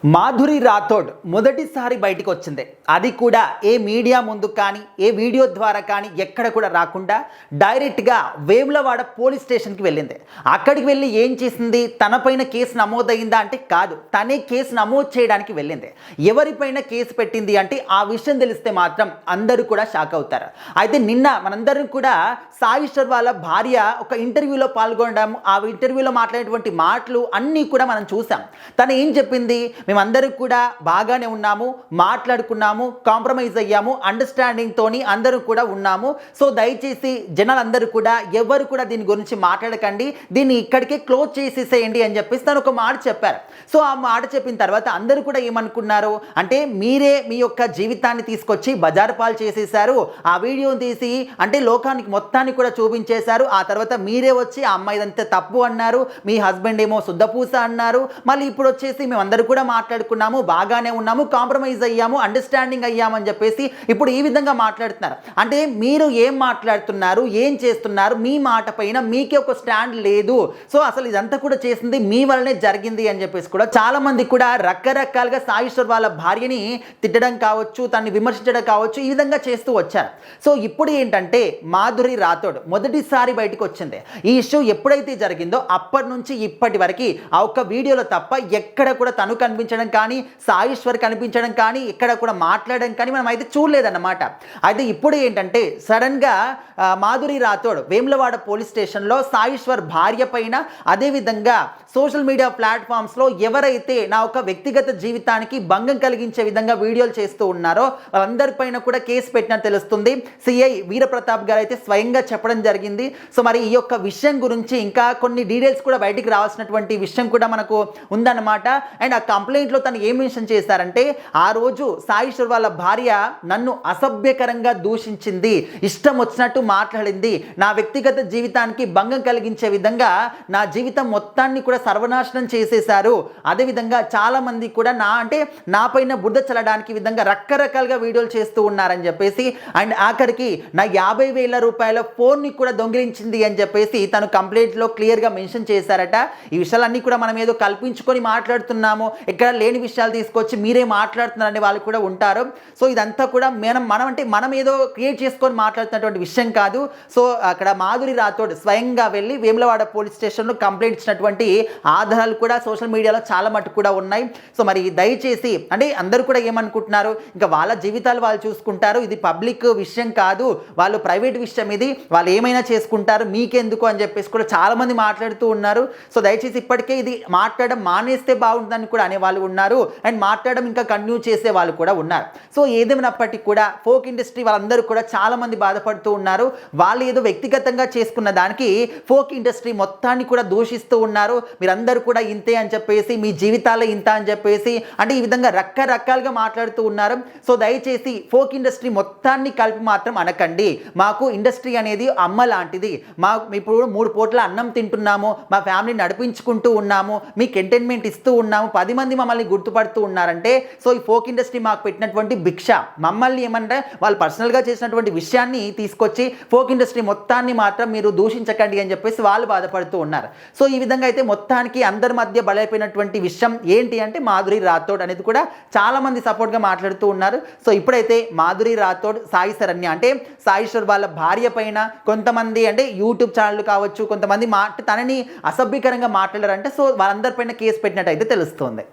మాధురి రాథోడ్ మొదటిసారి బయటికి వచ్చింది. అది కూడా ఏ మీడియా ముందు కానీ ఏ వీడియో ద్వారా కానీ ఎక్కడ కూడా రాకుండా డైరెక్ట్గా వేములవాడ పోలీస్ స్టేషన్కి వెళ్ళింది. అక్కడికి వెళ్ళి ఏం చేసింది? తనపైన కేసు నమోదైందా అంటే కాదు, తనే కేసు నమోదు చేయడానికి వెళ్ళింది. ఎవరిపైన కేసు పెట్టింది అంటే ఆ విషయం తెలిస్తే మాత్రం అందరూ కూడా షాక్ అవుతారు. అయితే నిన్న మనందరం కూడా సాయిశ్వర్ వాళ్ళ భార్య ఒక ఇంటర్వ్యూలో పాల్గొనడం, ఆ ఇంటర్వ్యూలో మాట్లాడేటువంటి మాటలు అన్నీ కూడా మనం చూసాం. తను ఏం చెప్పింది? మేమందరూ కూడా బాగానే ఉన్నాము, మాట్లాడుకున్నాము, కాంప్రమైజ్ అయ్యాము, అండర్స్టాండింగ్ తోని అందరూ కూడా ఉన్నాము. సో దయచేసి జనాలందరూ కూడా ఎవరు కూడా దీని గురించి మాట్లాడకండి, దీన్ని ఇక్కడికే క్లోజ్ చేసేసేయండి అని చెప్పేసి తను ఒక మాట చెప్పారు. సో ఆ మాట చెప్పిన తర్వాత అందరూ కూడా ఏమనుకున్నారు అంటే మీరే మీ యొక్క జీవితాన్ని తీసుకొచ్చి బజారు పాలు చేసేసారు, ఆ వీడియోని తీసి అంటే లోకానికి మొత్తాన్ని కూడా చూపించేశారు. ఆ తర్వాత మీరే వచ్చి ఆ అమ్మాయిదంతా తప్పు అన్నారు, మీ హస్బెండ్ ఏమో శుద్ధపూస అన్నారు, మళ్ళీ ఇప్పుడు వచ్చేసి మేమందరూ కూడా మాట్లాడుకున్నాము, బాగానే ఉన్నాము, కాంప్రమైజ్ అయ్యాము, అండర్స్టాండింగ్ అయ్యామని చెప్పేసి ఇప్పుడు ఈ విధంగా మాట్లాడుతున్నారు. అంటే మీరు ఏం మాట్లాడుతున్నారు, ఏం చేస్తున్నారు, మీ మాట పైన మీకే ఒక స్టాండ్ లేదు. సో అసలు ఇదంతా కూడా చేసింది మీ వల్లనే జరిగింది అని చెప్పేసి కూడా చాలా మంది కూడా రకరకాలుగా సాయిశ్వర్ వాళ్ళ భార్యని తిట్టడం కావచ్చు, తనని విమర్శించడం కావచ్చు, ఈ విధంగా చేస్తూ వచ్చారు. సో ఇప్పుడు ఏంటంటే మాధురి రాథోడ్ మొదటిసారి బయటకు వచ్చింది. ఈ ఇష్యూ ఎప్పుడైతే జరిగిందో అప్పటి నుంచి ఇప్పటి వరకు ఆ ఒక్క వీడియోలో తప్ప ఎక్కడ కూడా తను కనిపించడం కానీ, సాయిశ్వర్ కనిపించడం కానీ, ఎక్కడ కూడా మాట్లాడడం కానీ మనం అయితే చూడలేదన్నమాట. అయితే ఇప్పుడు ఏంటంటే సడన్గా మాధురి రాథోడ్ వేములవాడ పోలీస్ స్టేషన్లో సాయిశ్వర్ భార్య పైన, అదేవిధంగా సోషల్ మీడియా ప్లాట్ఫామ్స్లో ఎవరైతే నా ఒక వ్యక్తిగత జీవితానికి భంగం కలిగించే విధంగా వీడియోలు చేస్తూ ఉన్నారో వాళ్ళందరిపైన కూడా కేసు పెట్టినట్టు తెలుస్తుంది. సిఐ వీరప్రతాప్ గారు అయితే స్వయంగా చెప్పడం జరిగింది. సో మరి ఈ యొక్క విషయం గురించి ఇంకా కొన్ని డీటెయిల్స్ కూడా బయటికి రావాల్సినటువంటి విషయం కూడా మనకు ఉందన్నమాట. అండ్ ఆ కంప్లైంట్లో తను ఏం మెన్షన్ చేశారంటే, ఆ రోజు సాయిశ్వర్ వాళ్ళ భార్య నన్ను అసభ్యకరంగా దూషించింది, ఇష్టం వచ్చినట్టు మాట్లాడింది, నా వ్యక్తిగత జీవితానికి భంగం కలిగించే విధంగా నా జీవితం మొత్తాన్ని కూడా సర్వనాశనం చేసేశారు. అదేవిధంగా చాలామంది కూడా నా పైన బురద చల్లడానికి విధంగా రకరకాలుగా వీడియోలు చేస్తూ ఉన్నారని చెప్పేసి, అండ్ ఆఖరికి నా 50,000 రూపాయల ఫోన్ని కూడా దొంగిలించింది అని చెప్పేసి తను కంప్లైంట్లో క్లియర్గా మెన్షన్ చేశారట. ఈ విషయాలన్నీ కూడా మనం ఏదో కల్పించుకొని మాట్లాడుతున్నాము, ఇక్కడ లేని విషయాలు తీసుకొచ్చి మీరే మాట్లాడుతున్నారనే వాళ్ళు కూడా ఉంటారు. సో ఇదంతా కూడా మనం ఏదో క్రియేట్ చేసుకొని మాట్లాడుతున్నటువంటి విషయం కాదు. సో అక్కడ మాధురి రాథోడ్ స్వయంగా వెళ్ళి వేములవాడ పోలీస్ స్టేషన్లో కంప్లైంట్ ఇచ్చినటువంటి ఆధారాలు కూడా సోషల్ మీడియాలో చాలా మటుకు కూడా ఉన్నాయి. సో మరి దయచేసి అంటే అందరూ కూడా ఏమనుకుంటున్నారు, ఇంకా వాళ్ళ జీవితాలు వాళ్ళు చూసుకుంటారు, ఇది పబ్లిక్ విషయం కాదు, వాళ్ళు ప్రైవేట్ విషయం, ఇది వాళ్ళు ఏమైనా చేసుకుంటారు, మీకెందుకు అని చెప్పేసి కూడా చాలామంది మాట్లాడుతూ ఉన్నారు. సో దయచేసి ఇప్పటికే ఇది మాట్లాడడం మానేస్తే బాగుంటుందని కూడా అనేవాళ్ళు ఉన్నారు, అండ్ మాట్లాడడం ఇంకా కంటిన్యూ చేసే వాళ్ళు కూడా ఉన్నారు. సో ఏదేమైనప్పటికీ కూడా ఫోక్ ఇండస్ట్రీ వాళ్ళందరూ కూడా చాలామంది బాధపడుతూ ఉన్నారు. వాళ్ళు ఏదో వ్యక్తిగతంగా చేసుకున్న దానికి ఫోక్ ఇండస్ట్రీ మొత్తాన్ని కూడా దూషిస్తూ ఉన్నారు. మీరందరూ కూడా ఇంతే అని చెప్పేసి, మీ జీవితాలే ఇంత అని చెప్పేసి, అంటే ఈ విధంగా రకరకాలుగా మాట్లాడుతూ ఉన్నారు. సో దయచేసి ఫోక్ ఇండస్ట్రీ మొత్తాన్ని కలిపి మాత్రం అనకండి. మాకు ఇండస్ట్రీ అనేది అమ్మ లాంటిది, ఇప్పుడు 3 పూట్ల అన్నం తింటున్నాము, మా ఫ్యామిలీ నడిపించుకుంటూ ఉన్నాము, మీకు ఎంటర్టైన్మెంట్ ఇస్తూ ఉన్నాము, 10 మంది మమ్మల్ని గుర్తుపడుతూ ఉన్నారంటే సో ఈ ఫోక్ ఇండస్ట్రీ మాకు పెట్టినటువంటి భిక్ష. మమ్మల్ని ఏమంటే వాళ్ళు పర్సనల్గా చేసినటువంటి విషయాన్ని తీసుకొచ్చి ఫోక్ ఇండస్ట్రీ మొత్తాన్ని మాత్రం మీరు దూషించకండి అని చెప్పేసి వాళ్ళు బాధపడుతూ ఉన్నారు. సో ఈ విధంగా అయితే మొత్తానికి అందరి మధ్య బలైపోయినటువంటి విషయం ఏంటి అంటే మాధురి రాథోడ్ అనేది కూడా చాలామంది సపోర్ట్గా మాట్లాడుతూ ఉన్నారు. సో ఇప్పుడైతే మాధురి రాథోడ్ సాయి శరణ్య అంటే సాయిశ్వర్ వాళ్ళ భార్య పైన కొంతమంది అంటే యూట్యూబ్ ఛానళ్ళు కావచ్చు, కొంతమంది తనని అసభ్యకరంగా మాట్లాడారంటే సో వాళ్ళందరిపైన కేసు పెట్టినట్టు అయితే తెలుస్తుంది.